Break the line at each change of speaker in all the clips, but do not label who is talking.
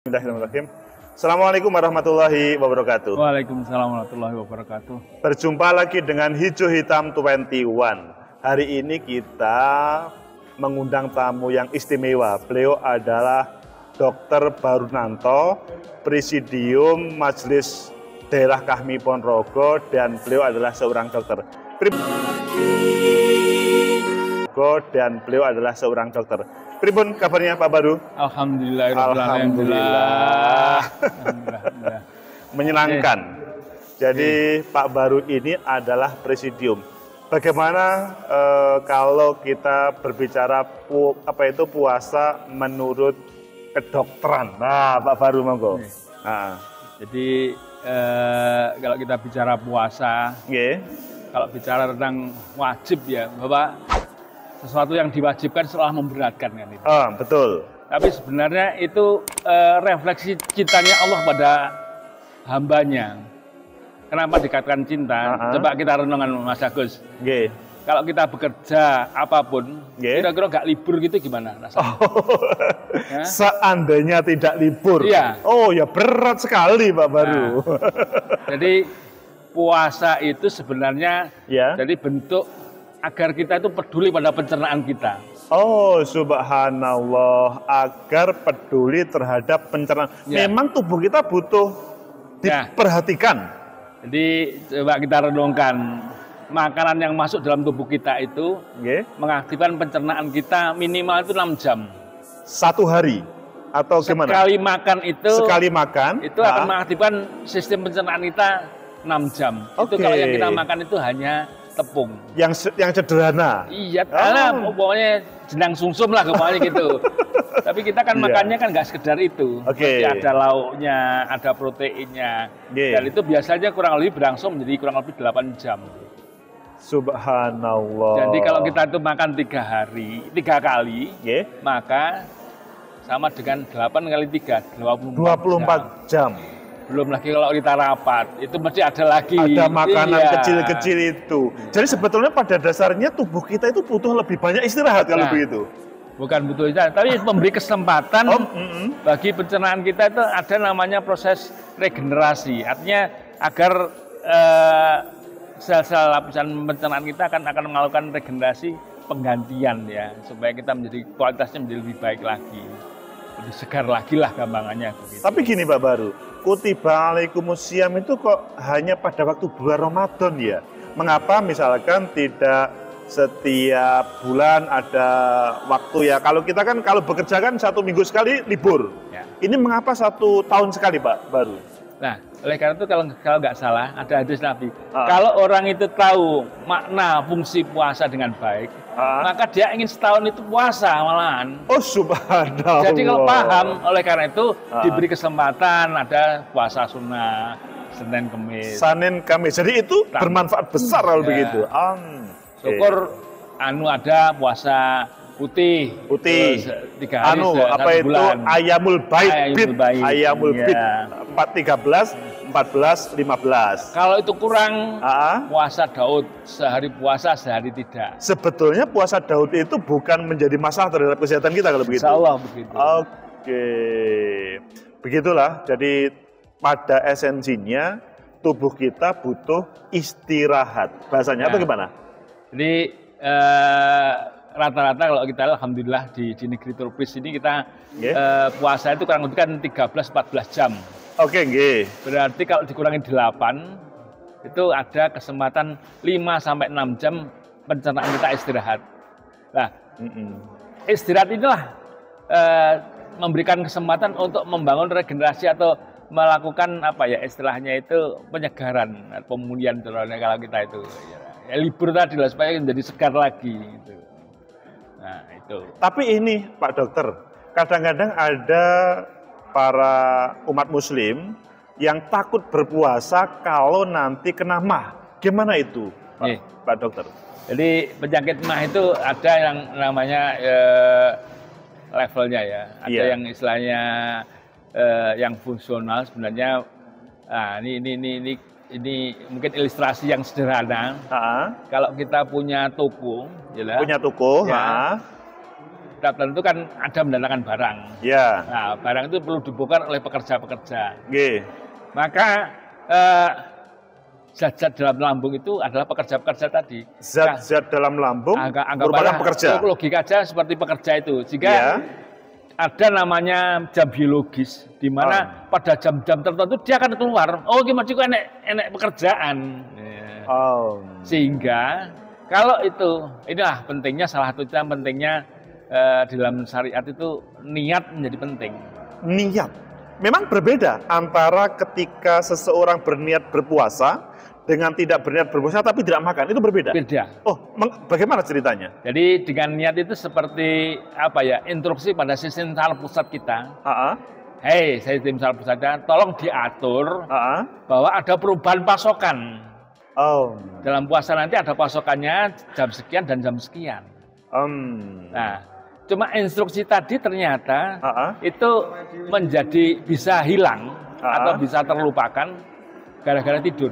Bismillahirrahmanirrahim. Assalamualaikum warahmatullahi wabarakatuh.
Waalaikumsalam warahmatullahi wabarakatuh.
Berjumpa lagi dengan Hijau Hitam 21. Hari ini kita mengundang tamu yang istimewa. Beliau adalah Dr. Barunanto, Presidium Majelis Daerah Kahmi Ponorogo, dan beliau adalah seorang dokter. Pripun kabarnya Pak Baru?
Alhamdulillah.
Menyenangkan. Jadi Pak Baru ini adalah presidium. Bagaimana kalau kita berbicara puasa menurut kedokteran? Nah, Pak Baru monggo. Nah.
Jadi kalau kita bicara puasa, kalau bicara tentang wajib ya, Bapak, sesuatu yang diwajibkan seolah memberatkan kan itu.
Oh, betul.
Tapi sebenarnya itu refleksi cintanya Allah pada hambanya. Kenapa dikatakan cinta? Coba kita renungkan Mas Agus. Kalau kita bekerja apapun, kira-kira nggak libur gitu gimana rasanya?
Ya? Seandainya tidak libur.
Iya.
Oh ya berat sekali Pak Baru.
Nah, jadi puasa itu sebenarnya jadi bentuk agar kita itu peduli pada pencernaan kita.
Oh, subhanallah, agar peduli terhadap pencernaan. Memang tubuh kita butuh diperhatikan.
Jadi coba kita renungkan, makanan yang masuk dalam tubuh kita itu mengaktifkan pencernaan kita minimal itu 6 jam.
Satu hari atau gimana?
Sekali makan itu akan mengaktifkan sistem pencernaan kita 6 jam. Itu kalau yang kita makan itu hanya tepung.
Yang sederhana.
Iya, karena pokoknya jenang sungsum lah kemana gitu. Tapi kita kan makannya kan nggak sekedar itu. Ada lauknya, ada proteinnya. Dan itu biasanya kurang lebih berangsur menjadi kurang lebih 8 jam.
Subhanallah.
Jadi kalau kita itu makan 3 kali, maka sama dengan 8 kali 3, 24
jam.
Belum lagi kalau kita rapat, itu mesti ada lagi.
Ada makanan kecil-kecil itu. Jadi sebetulnya pada dasarnya tubuh kita itu butuh lebih banyak istirahat kalau begitu.
Bukan butuh istirahat, tapi memberi kesempatan bagi pencernaan kita itu ada namanya proses regenerasi. Artinya agar sel-sel lapisan pencernaan kita akan melakukan regenerasi penggantian ya, supaya kita menjadi kualitasnya menjadi lebih baik lagi. Lebih segar lagi lah gampangannya. Begitu.
Tapi gini Pak Baru, kutiba alaikumusiyam itu kok hanya pada waktu bulan Ramadan ya? Mengapa misalkan tidak setiap bulan ada waktu ya? Kalau kita kan kalau bekerja kan 1 minggu sekali libur. Ini mengapa 1 tahun sekali Pak Baru?
Nah, oleh karena itu kalau nggak salah ada hadis Nabi. Kalau orang itu tahu makna fungsi puasa dengan baik, maka dia ingin setahun itu puasa malahan.
Oh subhanallah.
Jadi kalau paham, oleh karena itu diberi kesempatan ada puasa sunnah Senin Kamis. Jadi itu bermanfaat besar kalau begitu.
Syukur
ada puasa putih 3 hari
bulan. Ayamul Bait. 13, 14, 15.
Kalau itu kurang, puasa Daud, sehari puasa, sehari tidak.
Sebetulnya puasa Daud itu bukan menjadi masalah terhadap kesehatan kita kalau begitu.
Insya Allah begitu.
Begitulah. Jadi pada esensinya tubuh kita butuh istirahat. Bahasanya atau gimana?
Jadi rata-rata kalau kita alhamdulillah di negeri tropis ini kita puasa itu kurang lebih kan 13-14 jam. Berarti kalau dikurangi 8 itu ada kesempatan 5-6 jam pencernaan kita istirahat. Nah, istirahat inilah memberikan kesempatan untuk membangun regenerasi atau melakukan istilahnya itu penyegaran, pemulihan kalau kita itu libur tadi lah supaya menjadi segar lagi gitu. Nah, itu. Tapi
ini Pak Dokter, kadang-kadang ada para umat muslim yang takut berpuasa kalau nanti kena mah. Gimana itu, Pak Dokter?
Jadi penyakit mah itu ada yang namanya levelnya ya. Ada yang istilahnya yang fungsional sebenarnya. Nah, ini mungkin ilustrasi yang sederhana. Kalau kita punya toko, tahap tertentu kan ada mendatangkan barang.
Ya.
Nah, barang itu perlu dibongkar oleh pekerja-pekerja.
Nggih.
Maka zat-zat dalam lambung itu adalah pekerja-pekerja tadi.
Zat-zat dalam lambung merupakan pekerja.
Logika aja seperti pekerja itu. Jika ada namanya jam biologis, di mana pada jam-jam tertentu dia akan keluar. Oh, gimana juga enek pekerjaan. Sehingga kalau inilah pentingnya, salah satu yang pentingnya dalam syariat itu niat menjadi penting.
Niat. Memang berbeda antara ketika seseorang berniat berpuasa dengan tidak berniat berpuasa tapi tidak makan, itu berbeda?
Beda.
Oh, bagaimana ceritanya?
Jadi dengan niat itu seperti instruksi pada sistem saraf pusat kita. Hei, sistem saraf pusat kita, tolong diatur bahwa ada perubahan pasokan. Dalam puasa nanti ada pasokannya jam sekian dan jam sekian. Nah, cuma instruksi tadi ternyata itu bisa hilang atau bisa terlupakan gara-gara tidur.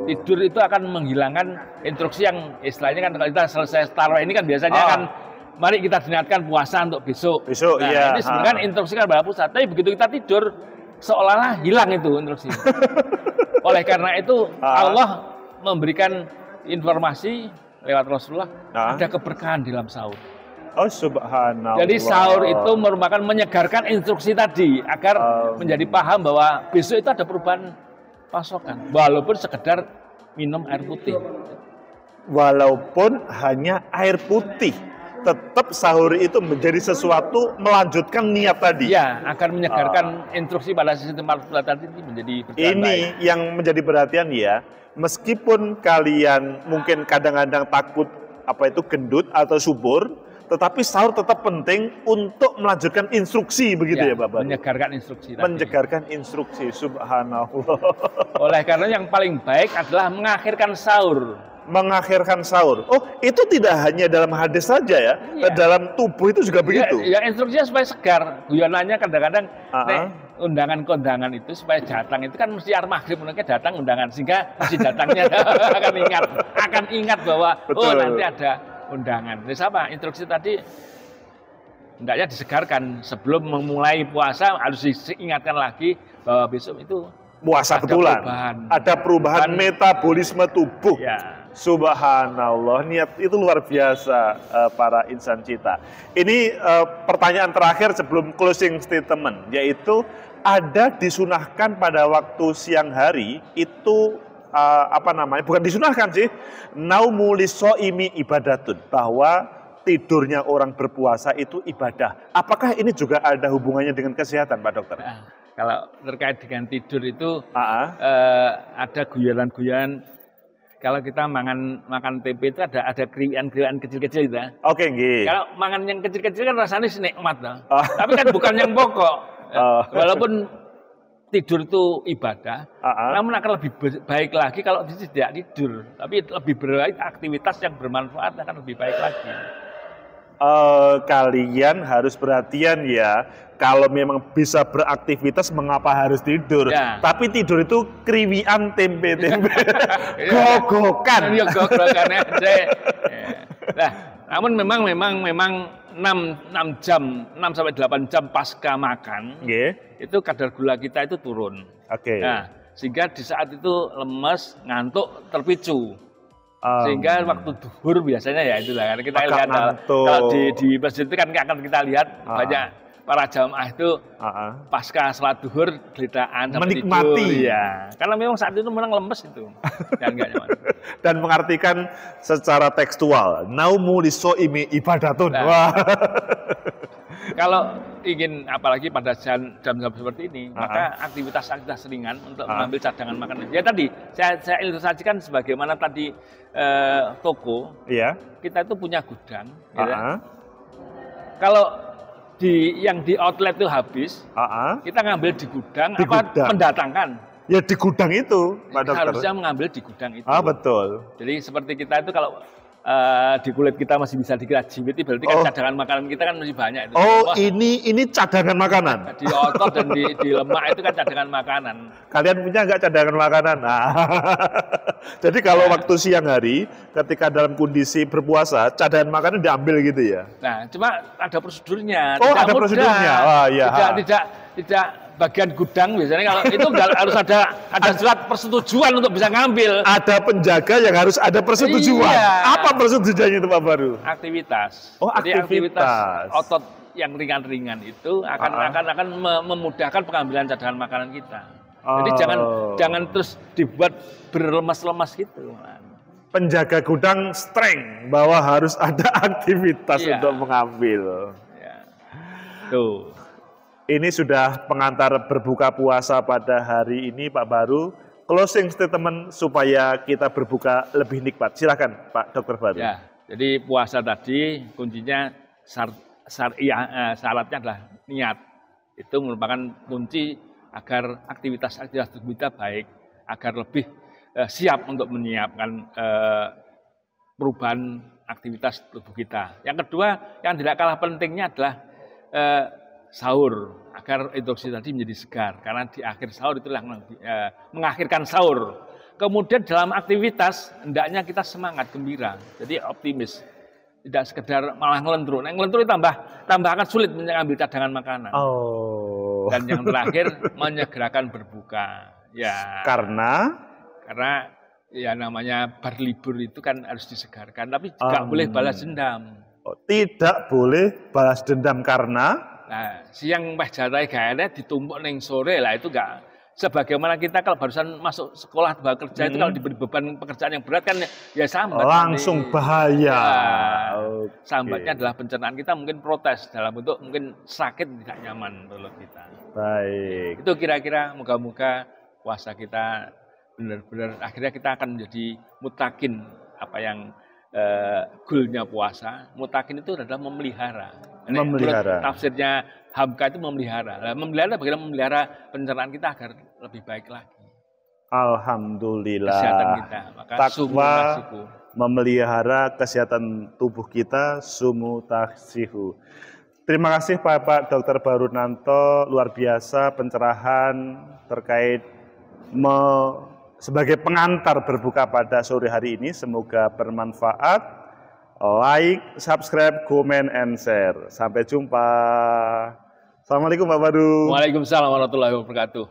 Tidur itu akan menghilangkan instruksi yang istilahnya kan kalau kita selesai tarawih ini kan biasanya kan mari kita niatkan puasa untuk besok. Nah, ini sebenarnya kan instruksi kan pada pusat, tapi begitu kita tidur seolah-olah hilang itu instruksi. Oleh karena itu Allah memberikan informasi lewat Rasulullah ada keberkahan dalam sahur.
Oh, subhanallah.
Jadi sahur itu merupakan menyegarkan instruksi tadi agar menjadi paham bahwa besok itu ada perubahan pasokan, walaupun sekedar minum air putih.
Walaupun hanya air putih, tetap sahur itu menjadi sesuatu melanjutkan niat tadi.
Ya, akan menyegarkan instruksi pada sistem marfulah tadi menjadi berjalan
ini baik. Yang menjadi perhatian ya, meskipun kalian mungkin kadang-kadang takut gendut atau subur, tetapi sahur tetap penting untuk melanjutkan instruksi begitu ya Bapak?
Menyegarkan instruksi.
Menyegarkan instruksi, subhanallah.
Oleh karena yang paling baik adalah mengakhirkan sahur.
Mengakhirkan sahur. Oh, itu tidak hanya dalam hadis saja ya, dalam tubuh itu juga begitu.
Ya instruksinya supaya segar. Guyonannya kadang-kadang undangan-kondangan itu supaya datang itu kan mesti maghrib mereka datang undangan sehingga mesti datangnya akan ingat bahwa nanti ada undangan. Terus instruksi tadi hendaknya disegarkan sebelum memulai puasa harus diingatkan lagi bahwa besok itu
puasa betulan. Ada perubahan metabolisme tubuh. Ya. Subhanallah, niat itu luar biasa para insan cita. Ini pertanyaan terakhir sebelum closing statement, yaitu ada disunahkan pada waktu siang hari itu bukan disunahkan sih, naumu lis-shaimi ibadatun, bahwa tidurnya orang berpuasa itu ibadah. Apakah ini juga ada hubungannya dengan kesehatan, Pak Dokter?
Kalau terkait dengan tidur itu ada guyonan-guyonan. Kalau kita makan tempe itu ada kriwian-kriwian kecil-kecil gitu.
Oke, nggih.
Kalau makan yang kecil-kecil kan rasanya nikmat tapi kan bukan yang pokok. Walaupun tidur itu ibadah, namun akan lebih baik lagi kalau tidak tidur. Tapi lebih baik aktivitas yang bermanfaat akan lebih baik lagi.
Kalian harus perhatian ya, kalau memang bisa beraktivitas mengapa harus tidur? Ya. Tapi tidur itu kriwian tempe-tempe, gogokan.
Ya gogokan aja. Nah, namun memang 6 sampai 8 jam pasca makan, itu kadar gula kita itu turun. Nah, sehingga di saat itu lemes, ngantuk, terpicu. Sehingga waktu duhur biasanya ya itulah kan kita lihat kalau di masjid itu kan akan kita lihat banyak para jamaah itu pasca salat duhur gelitaan
menikmati
ya, karena memang saat itu memang lemes itu dan enggak nyaman.
Dan mengartikan secara tekstual naumu lis-shaimi ibadatun. Wah.
Kalau ingin apalagi pada jam-jam seperti ini, maka aktivitas ringan untuk mengambil cadangan makanan. Ya tadi saya ilustrasikan sebagaimana tadi toko, kita itu punya gudang. Kalau yang di outlet itu habis, kita ngambil di gudang, mendatangkan.
Ya di gudang itu, Pak Dokter.
Harusnya mengambil di gudang itu.
Betul.
Jadi seperti kita itu kalau di kulit kita masih bisa dikira jiwit, berarti kan cadangan makanan kita kan masih banyak. Itu.
Oh, ini cadangan makanan?
Di otot dan di lemak itu kan cadangan makanan.
Kalian punya nggak cadangan makanan? Nah. Jadi kalau waktu siang hari, ketika dalam kondisi berpuasa, cadangan makanan diambil gitu ya?
Nah, cuma ada prosedurnya.
Oh, ada prosedurnya? Oh, iya.
Tidak bagian gudang biasanya kalau itu harus ada surat persetujuan untuk bisa ngambil.
Ada penjaga yang harus ada persetujuan. Iya. Apa persetujuannya itu Pak Baru?
Aktivitas.
Oh,
jadi aktivitas otot yang ringan-ringan itu akan memudahkan pengambilan cadangan makanan kita. Jadi jangan terus dibuat berlemas-lemas gitu.
Penjaga gudang strength bahwa harus ada aktivitas untuk mengambil.
Ya. Tuh.
Ini sudah pengantar berbuka puasa pada hari ini Pak Baru. Closing statement supaya kita berbuka lebih nikmat. Silakan Pak Dokter Baru.
Ya, jadi puasa tadi kuncinya syaratnya adalah niat. Itu merupakan kunci agar aktivitas tubuh kita baik, agar lebih siap untuk menyiapkan perubahan aktivitas tubuh kita. Yang kedua, yang tidak kalah pentingnya adalah sahur, agar instruksi tadi menjadi segar, karena di akhir sahur itulah mengakhirkan sahur. Kemudian dalam aktivitas hendaknya kita semangat, gembira, jadi optimis, tidak sekedar malah ngelentruk. Nah, ngelentruk tambah akan sulit mengambil cadangan makanan.
Oh.
Dan yang terakhir menyegerakan berbuka. Ya.
Karena
ya namanya berlibur itu kan harus disegarkan, tapi tidak boleh balas dendam.
Oh, tidak boleh balas dendam karena
siang meh jatai gaene ditumpuk neng sore lah, itu enggak. Sebagaimana kita kalau barusan masuk sekolah bekerja itu kalau diberi beban pekerjaan yang berat kan ya sambat.
Langsung bahaya.
Sambatnya adalah pencernaan kita mungkin protes dalam bentuk mungkin sakit, tidak nyaman menurut kita.
Baik.
Itu kira-kira moga-moga puasa kita benar-benar akhirnya kita akan menjadi mutakin apa yang goalnya puasa. Mutakin itu adalah memelihara. Tafsirnya Hamka itu memelihara. Nah, bagaimana memelihara pencernaan kita agar lebih baik lagi.
Alhamdulillah.
Kesehatan kita. Maka
takwa memelihara kesehatan tubuh kita, sumu taksihu. Terima kasih Pak Dr. Barunanto, luar biasa pencerahan terkait sebagai pengantar berbuka pada sore hari ini. Semoga bermanfaat. Like, subscribe, comment, and share. Sampai jumpa. Assalamualaikum Pak Baru.
Waalaikumsalam warahmatullahi wabarakatuh.